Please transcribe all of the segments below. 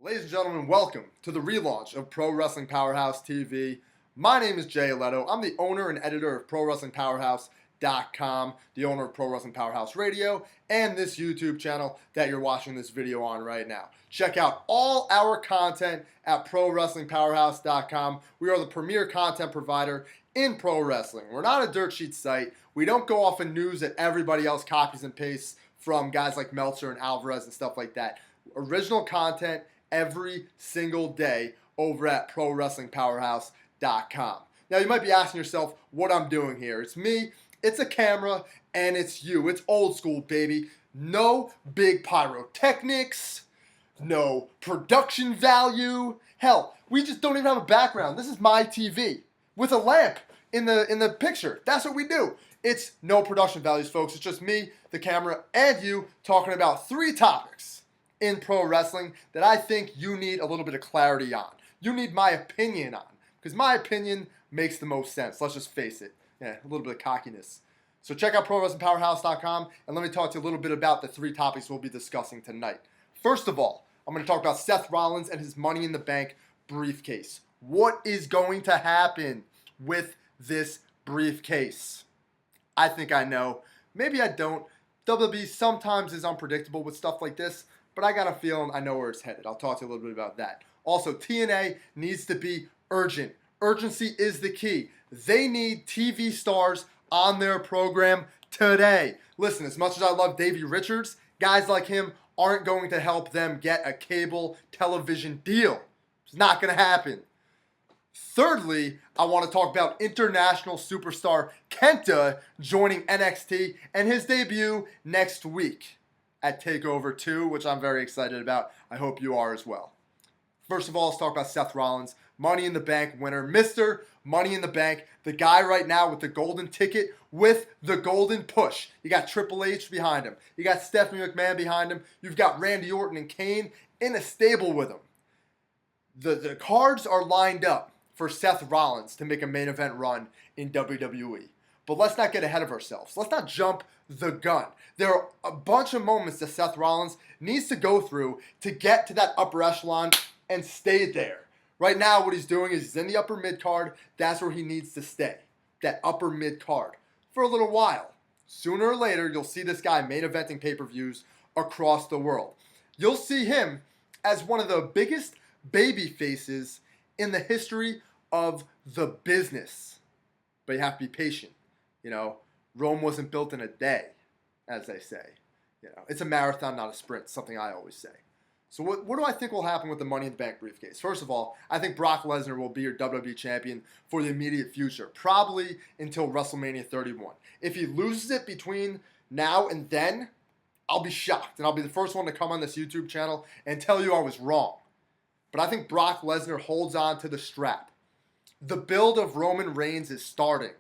Ladies and gentlemen, welcome to the relaunch of Pro Wrestling Powerhouse TV. My name is Jay Alletto. I'm the owner and editor of ProWrestlingPowerhouse.com, the owner of Pro Wrestling Powerhouse Radio, and this YouTube channel that you're watching this video on right now. Check out all our content at ProWrestlingPowerhouse.com. We are the premier content provider in pro wrestling. We're not a dirt sheet site. We don't go off of news that everybody else copies and pastes from guys like Meltzer and Alvarez and stuff like that. Original content every single day over at ProWrestlingPowerhouse.com. Now you might be asking yourself what I'm doing here. It's me, it's a camera, and it's you. It's old school, baby. No big pyrotechnics, no production value. Hell, we just don't even have a background. This is my TV with a lamp in the picture. That's what we do. It's no production values, folks. It's just me, the camera, and you talking about three topics in pro wrestling that I think you need a little bit of clarity on. You need my opinion on, because my opinion makes the most sense. Let's just face it. Yeah, a little bit of cockiness. So check out ProWrestlingPowerhouse.com and let me talk to you a little bit about the three topics we'll be discussing tonight. First of all, I'm going to talk about Seth Rollins and his Money in the Bank briefcase. What is going to happen with this briefcase? I think I know. Maybe I don't. WWE sometimes is unpredictable with stuff like this, but I got a feeling I know where it's headed. I'll talk to you a little bit about that. Also, TNA needs to be urgent. Urgency is the key. They need TV stars on their program today. Listen, as much as I love Davey Richards, guys like him aren't going to help them get a cable television deal. It's not going to happen. Thirdly, I want to talk about international superstar KENTA joining NXT and his debut next week at TakeOver 2, which I'm very excited about. I hope you are as well. First of all, let's talk about Seth Rollins, Money in the Bank winner, Mr. Money in the Bank, the guy right now with the golden ticket with the golden push. You got Triple H behind him. You got Stephanie McMahon behind him. You've got Randy Orton and Kane in a stable with him. The cards are lined up for Seth Rollins to make a main event run in WWE. But let's not get ahead of ourselves. Let's not jump the gun. There are a bunch of moments that Seth Rollins needs to go through to get to that upper echelon and stay there. Right now, what he's doing is he's in the upper mid card. That's where he needs to stay, that upper mid card, for a little while. Sooner or later, you'll see this guy main eventing pay-per-views across the world. You'll see him as one of the biggest baby faces in the history of the business. But you have to be patient. You know, Rome wasn't built in a day, as they say. You know, it's a marathon, not a sprint, something I always say. So what do I think will happen with the Money in the Bank briefcase? First of all, I think Brock Lesnar will be your WWE champion for the immediate future, probably until WrestleMania 31. If he loses it between now and then, I'll be shocked, and I'll be the first one to come on this YouTube channel and tell you I was wrong. But I think Brock Lesnar holds on to the strap. The build of Roman Reigns is starting.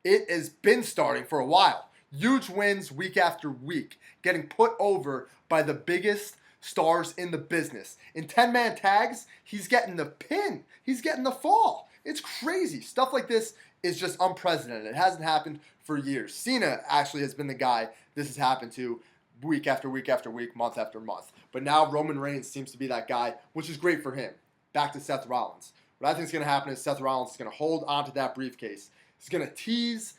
It has been starting for a while. Huge wins week after week, getting put over by the biggest stars in the business. In 10-man tags, he's getting the pin. He's getting the fall. It's crazy. Stuff like this is just unprecedented. It hasn't happened for years. Cena actually has been the guy this has happened to week after week after week, month after month. But now Roman Reigns seems to be that guy, which is great for him. Back to Seth Rollins. What I think is going to happen is Seth Rollins is going to hold onto that briefcase. He's going to tease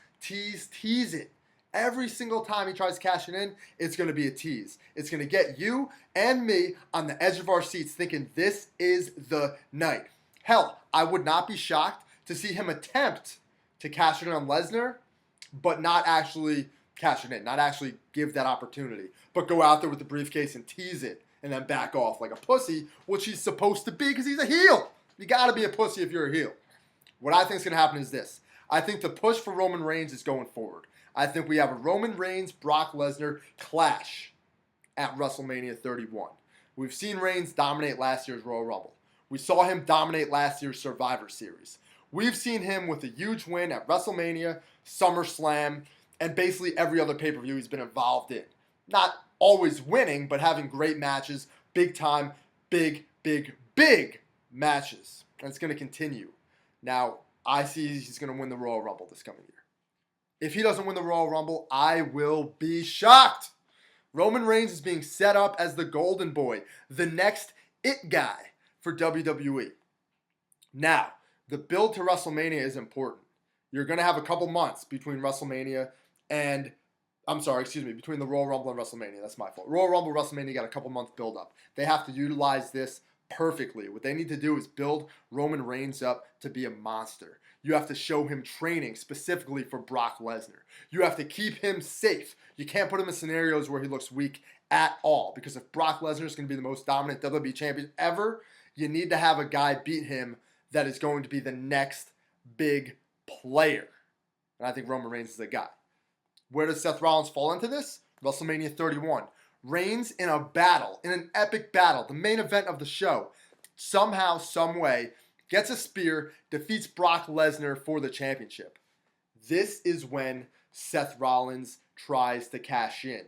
it. Every single time he tries to cash it in, it's going to be a tease. It's going to get you and me on the edge of our seats thinking this is the night. Hell, I would not be shocked to see him attempt to cash it in on Lesnar, but not actually cash it in, not actually give that opportunity, but go out there with the briefcase and tease it and then back off like a pussy, which he's supposed to be because he's a heel. You got to be a pussy if you're a heel. What I think is going to happen is this. I think the push for Roman Reigns is going forward. I think we have a Roman Reigns, Brock Lesnar clash at WrestleMania 31. We've seen Reigns dominate last year's Royal Rumble. We saw him dominate last year's Survivor Series. We've seen him with a huge win at WrestleMania, SummerSlam, and basically every other pay-per-view he's been involved in. Not always winning, but having great matches, big time, big matches. And it's going to continue. Now, I see he's going to win the Royal Rumble this coming year. If he doesn't win the Royal Rumble, I will be shocked. Roman Reigns is being set up as the golden boy, the next it guy for WWE. Now, the build to WrestleMania is important. You're going to have a couple months between WrestleMania and, between the Royal Rumble and WrestleMania. That's my fault. Royal Rumble, WrestleMania got a couple months build up. They have to utilize this perfectly. What they need to do is build Roman Reigns up to be a monster. You have to show him training specifically for Brock Lesnar. You have to keep him safe. You can't put him in scenarios where he looks weak at all, because if Brock Lesnar is going to be the most dominant WWE champion ever, you need to have a guy beat him that is going to be the next big player. And I think Roman Reigns is the guy. Where does Seth Rollins fall into this? WrestleMania 31. Reigns in a battle, in an epic battle, the main event of the show, somehow, some way, gets a spear, defeats Brock Lesnar for the championship. This is when Seth Rollins tries to cash in.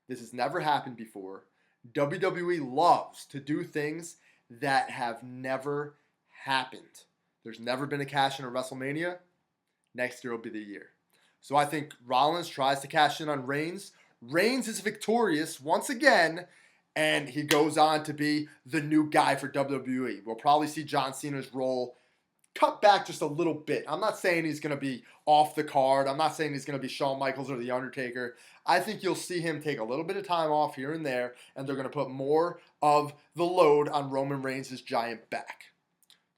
This has never happened before. WWE loves to do things that have never happened. There's never been a cash in at WrestleMania. Next year will be the year. So I think Rollins tries to cash in on Reigns. Reigns is victorious once again, and he goes on to be the new guy for WWE. We'll probably see John Cena's role cut back just a little bit. I'm not saying he's going to be off the card. I'm not saying he's going to be Shawn Michaels or The Undertaker. I think you'll see him take a little bit of time off here and there, and they're going to put more of the load on Roman Reigns' giant back.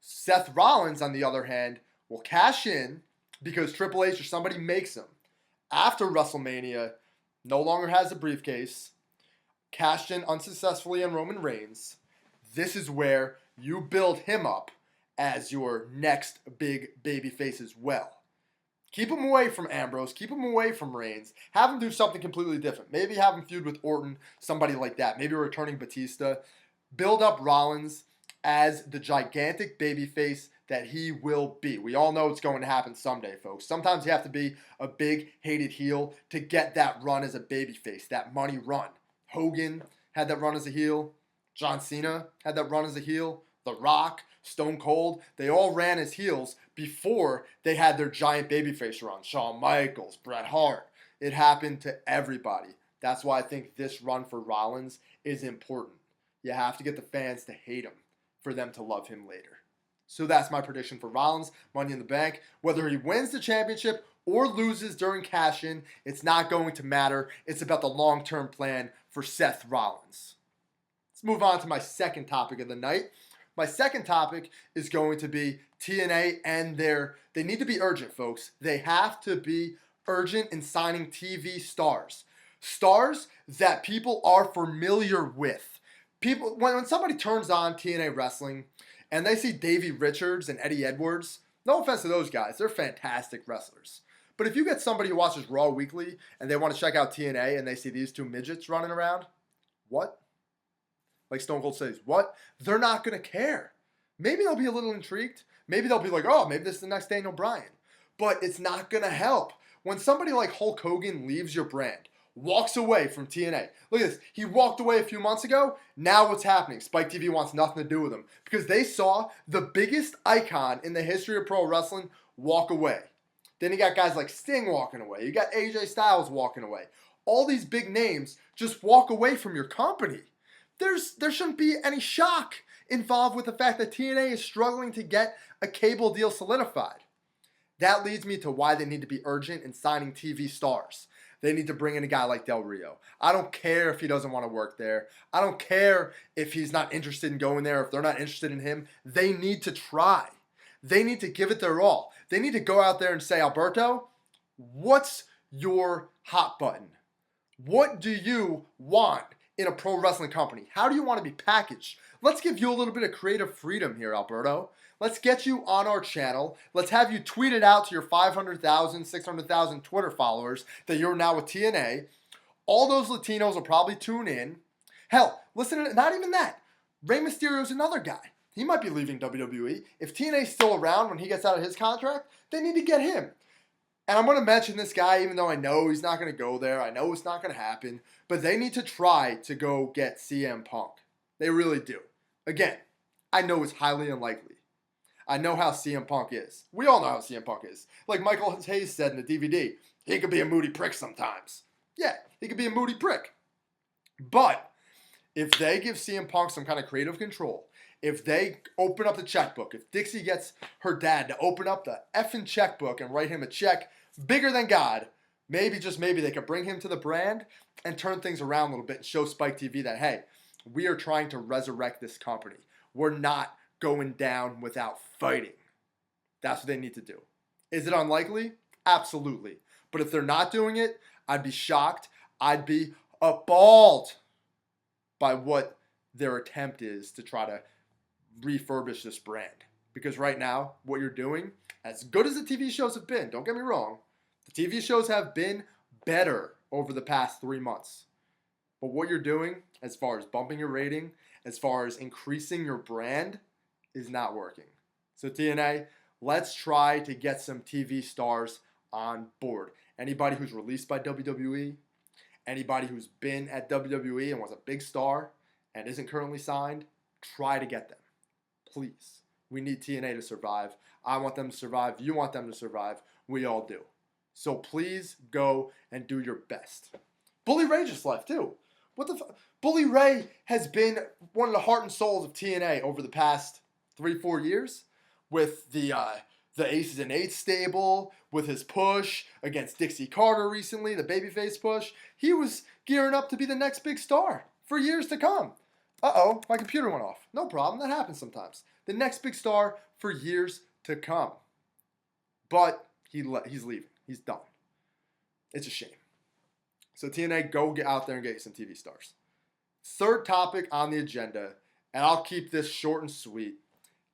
Seth Rollins, on the other hand, will cash in because Triple H or somebody makes him. After WrestleMania, no longer has a briefcase, cashed in unsuccessfully on Roman Reigns. This is where you build him up as your next big babyface as well. Keep him away from Ambrose. Keep him away from Reigns. Have him do something completely different. Maybe have him feud with Orton, somebody like that. Maybe returning Batista. Build up Rollins as the gigantic babyface that he will be. We all know it's going to happen someday, folks. Sometimes you have to be a big, hated heel to get that run as a babyface, that money run. Hogan had that run as a heel. John Cena had that run as a heel. The Rock, Stone Cold, they all ran as heels before they had their giant babyface run. Shawn Michaels, Bret Hart. It happened to everybody. That's why I think this run for Rollins is important. You have to get the fans to hate him for them to love him later. So that's my prediction for Rollins, Money in the Bank. Whether he wins the championship or loses during cash-in, it's not going to matter. It's about the long-term plan for Seth Rollins. Let's move on to my second topic of the night. My second topic is going to be TNA and they need to be urgent, folks. They have to be urgent in signing TV stars. Stars that people are familiar with. People, when somebody turns on TNA Wrestling and they see Davey Richards and Eddie Edwards, no offense to those guys, they're fantastic wrestlers. But if you get somebody who watches Raw Weekly and they want to check out TNA and they see these two midgets running around, what? Like Stone Cold says, what? They're not going to care. Maybe they'll be a little intrigued. Maybe they'll be like, oh, maybe this is the next Daniel Bryan. But it's not going to help. When somebody like Hulk Hogan leaves your brand, walks away from TNA. Look at this. He walked away a few months ago. Now what's happening? Spike TV wants nothing to do with him because they saw the biggest icon in the history of pro wrestling walk away. Then you got guys like Sting walking away. You got AJ Styles walking away. All these big names just walk away from your company. There shouldn't be any shock involved with the fact that TNA is struggling to get a cable deal solidified. That leads me to why they need to be urgent in signing TV stars. They need to bring in a guy like Del Rio. I don't care if he doesn't want to work there. I don't care if he's not interested in going there, if they're not interested in him. They need to try. They need to give it their all. They need to go out there and say, Alberto, what's your hot button? What do you want in a pro wrestling company? How do you want to be packaged? Let's give you a little bit of creative freedom here, Alberto. Let's get you on our channel. Let's have you tweet it out to your 500,000, 600,000 Twitter followers that you're now with TNA. All those Latinos will probably tune in. Hell, listen to not even that. Rey Mysterio's another guy. He might be leaving WWE. If TNA's still around when he gets out of his contract, they need to get him. And I'm going to mention this guy even though I know he's not going to go there. I know it's not going to happen. But they need to try to go get CM Punk. They really do. Again, I know it's highly unlikely. I know how CM Punk is. We all know how CM Punk is. Like Michael Hayes said in the DVD, he could be a moody prick sometimes. Yeah, he could be a moody prick. But if they give CM Punk some kind of creative control, if they open up the checkbook, if Dixie gets her dad to open up the effing checkbook and write him a check bigger than God, maybe, just maybe, they could bring him to the brand and turn things around a little bit and show Spike TV that, hey, we are trying to resurrect this company. We're not going down without fighting. That's what they need to do. Is it unlikely? Absolutely. But if they're not doing it, I'd be shocked. I'd be appalled by what their attempt is to try to refurbish this brand. Because right now, what you're doing, as good as the TV shows have been, don't get me wrong, the TV shows have been better over the past 3 months. But what you're doing, as far as bumping your rating, as far as increasing your brand, is not working. So TNA, let's try to get some TV stars on board. Anybody who's released by WWE, anybody who's been at WWE and was a big star and isn't currently signed, try to get them. Please. We need TNA to survive. I want them to survive. You want them to survive. We all do. So please go and do your best. Bully Ray just left too. Bully Ray has been one of the heart and souls of TNA over the past 3-4 years with the Aces and Eights stable, with his push against Dixie Carter recently, the babyface push. He was gearing up to be the next big star for years to come. Uh-oh, my computer went off. No problem, that happens sometimes. The next big star for years to come. But he's leaving. He's done. It's a shame. So TNA, go get out there and get you some TV stars. Third topic on the agenda, and I'll keep this short and sweet.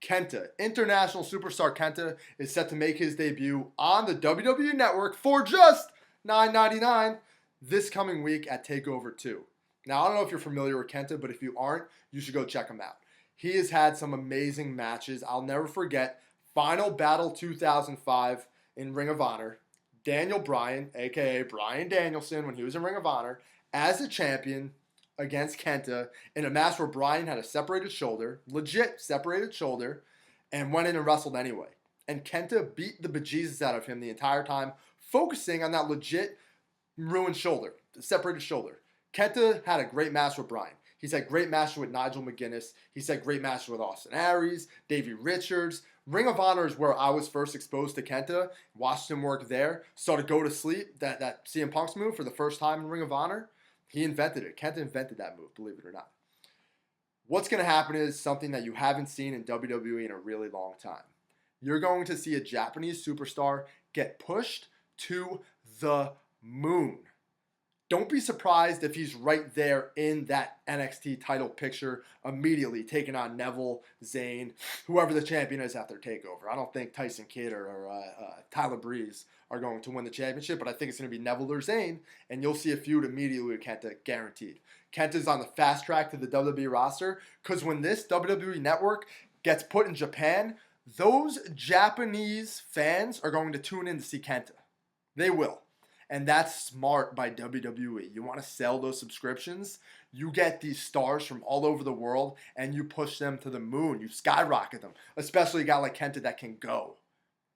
KENTA, international superstar KENTA, is set to make his debut on the WWE Network for just $9.99 this coming week at TakeOver 2. Now, I don't know if you're familiar with KENTA, but if you aren't, you should go check him out. He has had some amazing matches. I'll never forget Final Battle 2005 in Ring of Honor. Daniel Bryan, a.k.a. Bryan Danielson, when he was in Ring of Honor, as a champion against KENTA in a match where Bryan had a separated shoulder, legit separated shoulder, and went in and wrestled anyway. And KENTA beat the bejesus out of him the entire time, focusing on that legit ruined shoulder, the separated shoulder. KENTA had a great match with Bryan. He's had great matches with Nigel McGuinness. He's had great matches with Austin Aries, Davey Richards. Ring of Honor is where I was first exposed to KENTA, watched him work there, saw to go to sleep, that CM Punk's move for the first time in Ring of Honor. He invented it. KENTA invented that move, believe it or not. What's going to happen is something that you haven't seen in WWE in a really long time. You're going to see a Japanese superstar get pushed to the moon. Don't be surprised if he's right there in that NXT title picture immediately, taking on Neville, Zayn, whoever the champion is after TakeOver. I don't think Tyson Kidd or Tyler Breeze are going to win the championship, but I think it's going to be Neville or Zayn, and you'll see a feud immediately with KENTA, guaranteed. KENTA's on the fast track to the WWE roster, because when this WWE Network gets put in Japan, those Japanese fans are going to tune in to see KENTA. They will. And that's smart by WWE. You want to sell those subscriptions? You get these stars from all over the world and you push them to the moon. You skyrocket them, especially a guy like KENTA that can go.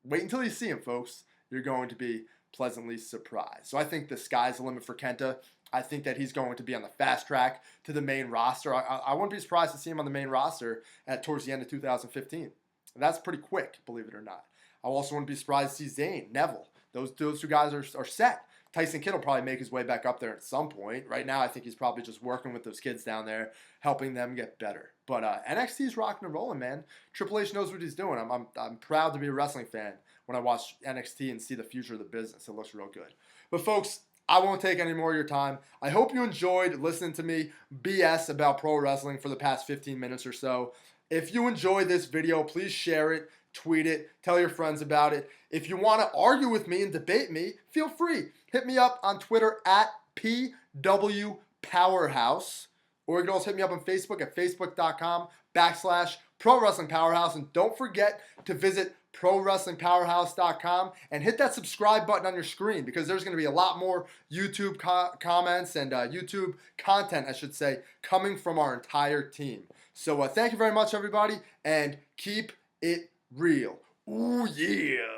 Wait until you see him, folks. You're going to be pleasantly surprised. So I think the sky's the limit for KENTA. I think that he's going to be on the fast track to the main roster. I wouldn't be surprised to see him on the main roster towards the end of 2015. That's pretty quick, believe it or not. I also wouldn't be surprised to see Zayn, Neville. Those two guys are set. Tyson Kidd will probably make his way back up there at some point. Right now, I think he's probably just working with those kids down there, helping them get better. But NXT's rocking and rolling, man. Triple H knows what he's doing. I'm proud to be a wrestling fan when I watch NXT and see the future of the business. It looks real good. But folks, I won't take any more of your time. I hope you enjoyed listening to me BS about pro wrestling for the past 15 minutes or so. If you enjoyed this video, please share it, tweet it, tell your friends about it. If you want to argue with me and debate me, feel free. Hit me up on Twitter at PWPowerhouse. Or you can also hit me up on Facebook at facebook.com/Pro Wrestling Powerhouse. And don't forget to visit ProWrestlingPowerhouse.com and hit that subscribe button on your screen, because there's going to be a lot more YouTube comments and YouTube content, I should say, coming from our entire team. So thank you very much, everybody, and keep it real. Ooh, yeah.